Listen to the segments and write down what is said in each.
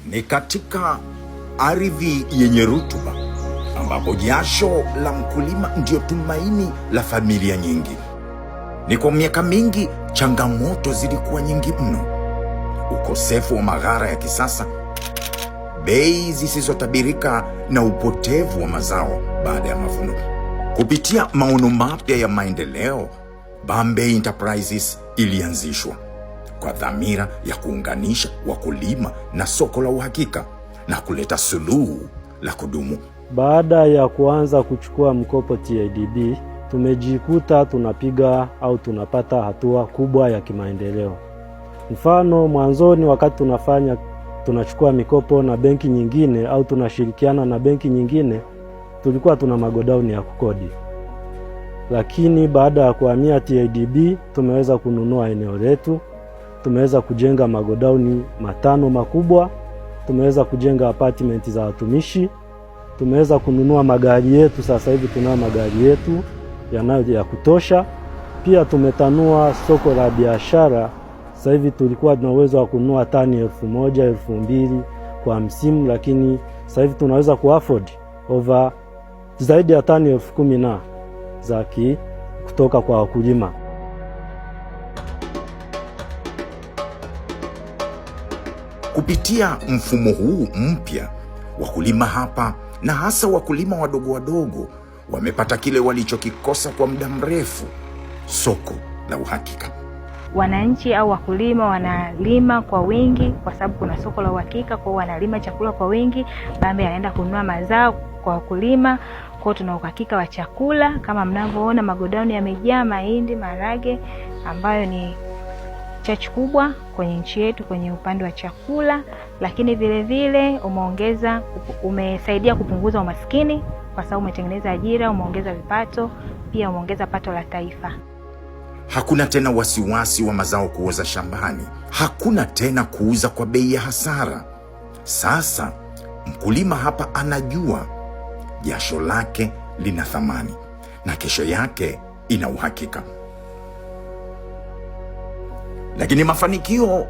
Ni katika ardhi yenye rutuba ambapo jasho la mkulima ndio tumaini la familia nyingi. Ni kwa miaka mingi changamoto zilikuwa nyingi mno: ukosefu wa maghara ya kisasa, bei zisizotabirika na upotevu wa mazao baada ya mavuno. Kupitia maono mapya ya maendeleo, Bambey Enterprises ilianzishwa kwa dhamira ya kuunganisha wakulima na soko la uhakika na kuleta suluhu la kudumu. Baada ya kuanza kuchukua mkopo TADB, tumejikuta tunapiga au tunapata hatua kubwa ya kimaendeleo. Mfano, mwanzoni wakati tunachukua mikopo na benki nyingine au tunashirikiana na benki nyingine, tulikuwa tuna magodauni ya kukodi. Lakini baada ya kuhamia TADB, tumeweza kununua eneo letu, tumeweza kujenga magodauni 5 makubwa, tumeweza kujenga apartment za watumishi, tumeweza kununua magari yetu. Sasa hivi tunao magari yetu yanayo ya kutosha. Pia tumetanua soko la biashara. Sasa hivi tulikuwa tuna uwezo wa kununua tani 1,000, 2,000 kwa msimu, lakini sasa hivi tunaweza kuafford over zaidi ya tani 10,000 za kutoka kwa wakulima. Kupitia mfumo huu mpya, wakulima hapa na hasa wakulima wadogo wamepata kile walichokikosa kwa muda mrefu: soko la uhakika. Wananchi au wakulima wanalima kwa wingi kwa sababu kuna soko la uhakika, kwa wanalima chakula kwa wingi. Bambey anaenda kununua mazao kwa wakulima, kwa tuna uhakika wa chakula. Kama mnavyoona, magodauni yamejaa mahindi, maharage ambayo ni chachu kubwa kwenye nchi yetu kwenye upande wa chakula. Lakini vile vile umesaidia kupunguza umaskini kwa sababu umetengeneza ajira, umeongeza vipato, pia umeongeza pato la taifa. Hakuna tena wasiwasi wa mazao kuoza shambani. Hakuna tena kuuza kwa bei ya hasara. Sasa mkulima hapa anajua jasho lake lina thamani na kesho yake ina uhakika. Lakini mafanikio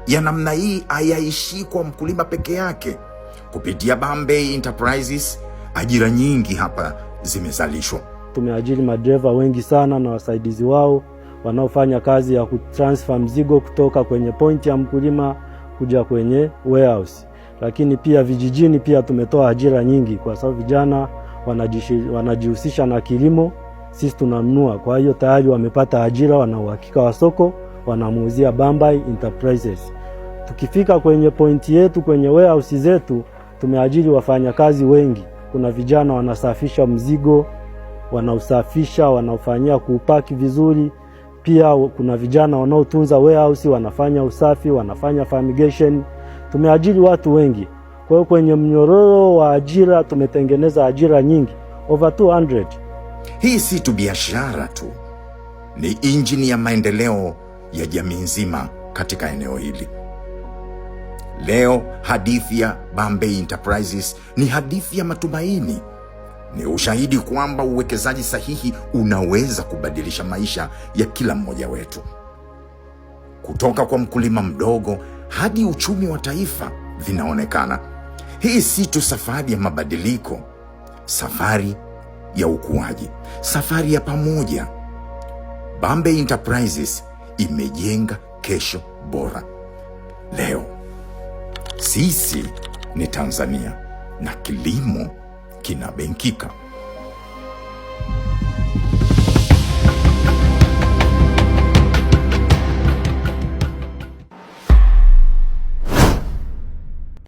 ya namna hii hayaishi kwa mkulima peke yake. Kupitia Bambey Enterprises, ajira nyingi hapa zimezalishwa. Tumeajiri madereva wengi sana na wasaidizi wao wanaofanya kazi ya kutransfer mzigo kutoka kwenye point ya mkulima kuja kwenye warehouse. Lakini pia vijijini pia tumetoa ajira nyingi kwa sababu vijana wanajihusisha na kilimo, sisi tunanunua. Kwa hiyo tayari wamepata ajira, wana uhakika wa soko, wanamuuzia Bambey Enterprises. Tukifika kwenye point yetu, kwenye warehouse zetu, tumeajiri wafanyakazi wengi. Kuna vijana wanasafisha mzigo, wanausafisha, wanaufanyia kuupaki vizuri. Pia kuna vijana wanaotunza warehouse, wanafanya usafi, wanafanya fumigation. Tumeajiri watu wengi. Kwa hiyo kwenye mnyororo wa ajira tumetengeneza ajira nyingi, over 200. Hii si tu biashara tu, ni injini ya maendeleo ya jamii nzima katika eneo hili. Leo hadithi ya Bambey Enterprises ni hadithi ya matumaini. Ni ushahidi kwamba uwekezaji sahihi unaweza kubadilisha maisha ya kila mmoja wetu. Kutoka kwa mkulima mdogo hadi uchumi wa taifa vinaonekana. Hii si tu safari ya mabadiliko, safari ya ukuaji, safari ya pamoja. Bambey Enterprises imejenga kesho bora. Leo sisi ni Tanzania na kilimo kinabenkika.